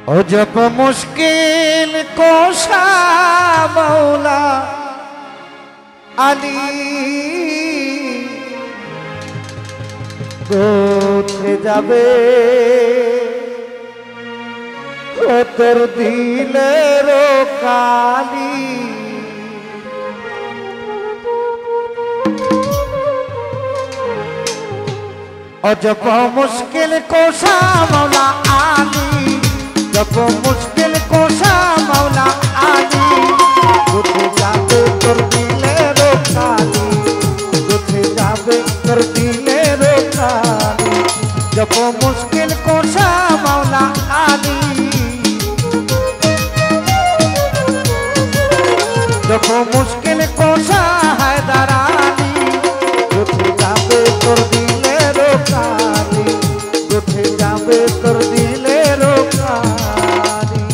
ओ जब मुश्किल कोशा मौला अली কোথে যাবে ও তোর দিলের কালি ও জব মুশকিল কোশা মৌলা আলী जब मुश्किल कोशा मौला आली गुथे जाबे कर दिले रो काली गुथे जाबे कर दिले रो काली जब मुश्किल कोशा मौला आली जब मुश्किल कोशा हैदर आली गुथे जाबे कर दिले रो काली गुथे जाबे कर दिले रो काली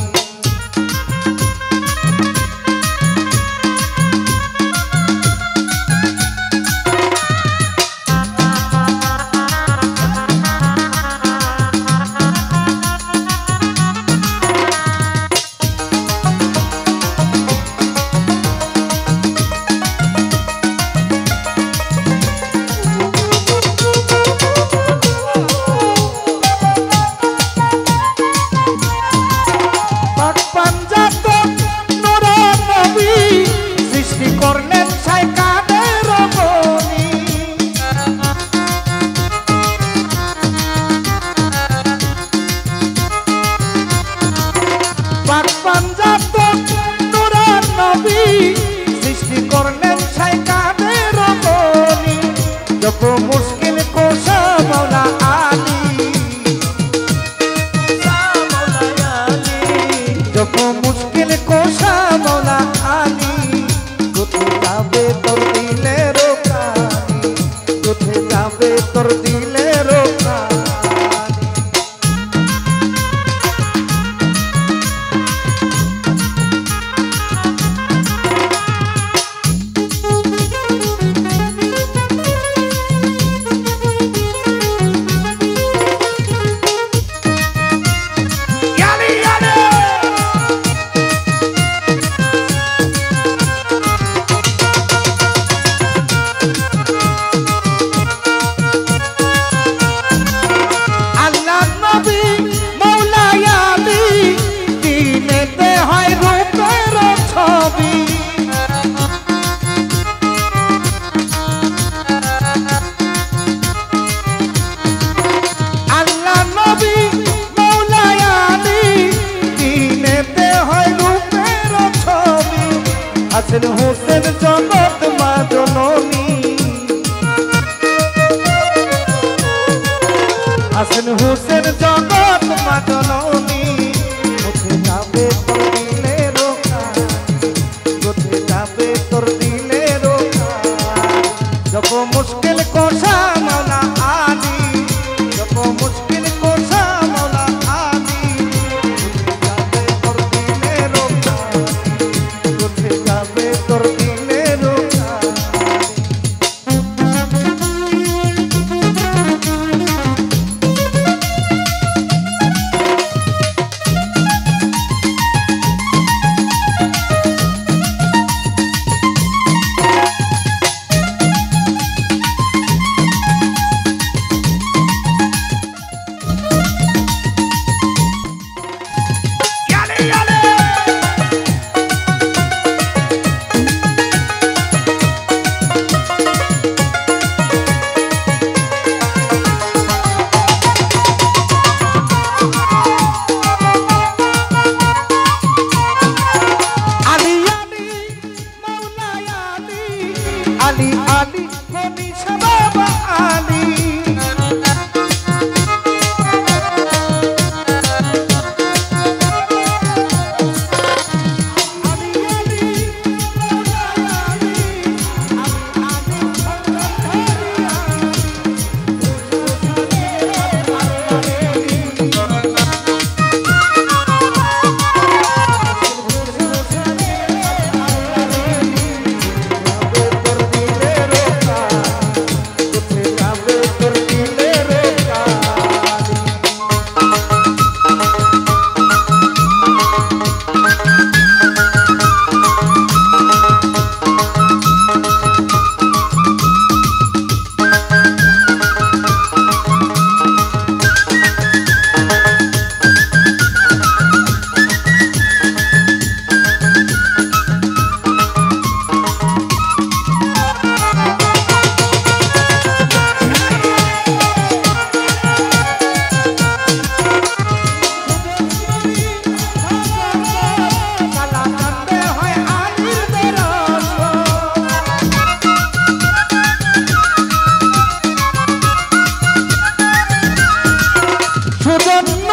जब मुश्किल कोशा मौला आली जब मुश्किल कोशा मौला आली गुथे जाबे तोर दिले रो काली गुथे जाबे तोर दिले रो काली হাসান হোসেন জগৎ মা জননী হাসান হোসেন জগৎ মা জননী কোথে যাবে তোর দিলে রো কালি কোথে যাবে তোর দিলে রো কালি জব মুশকিল কোশা মৌলা আলী জব মুশকিল কোশা মৌলা আলী কোথে যাবে তোর দিলে রো কালি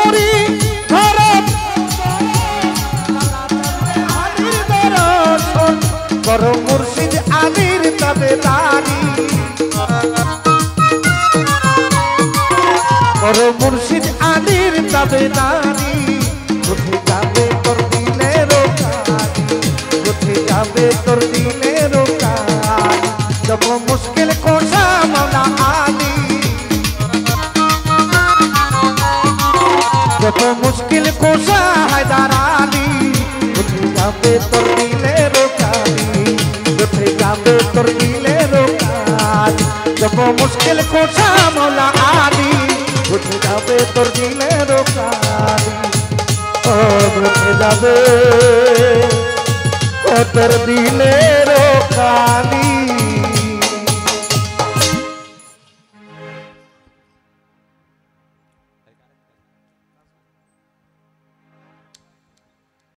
মুড়ি ধরো করো মুর্শিদ আলীর তাবেদারি করো মুর্শিদ আলীর তাবেদারি উঠে যাবে তোর দিলের কালি উঠে যাবে তোর দিলের কালি जब मुश्किल कोशा मौला आली जब मुश्किल कोशा हैदर आली उठे जाबे तोर दिले रोकाली उठे जाबे तोर दिले रोकाली जब मुश्किल कोशा मौला आली उठे जाबे तोर दिले रोकाली ओ उठे जाबे तोर दिले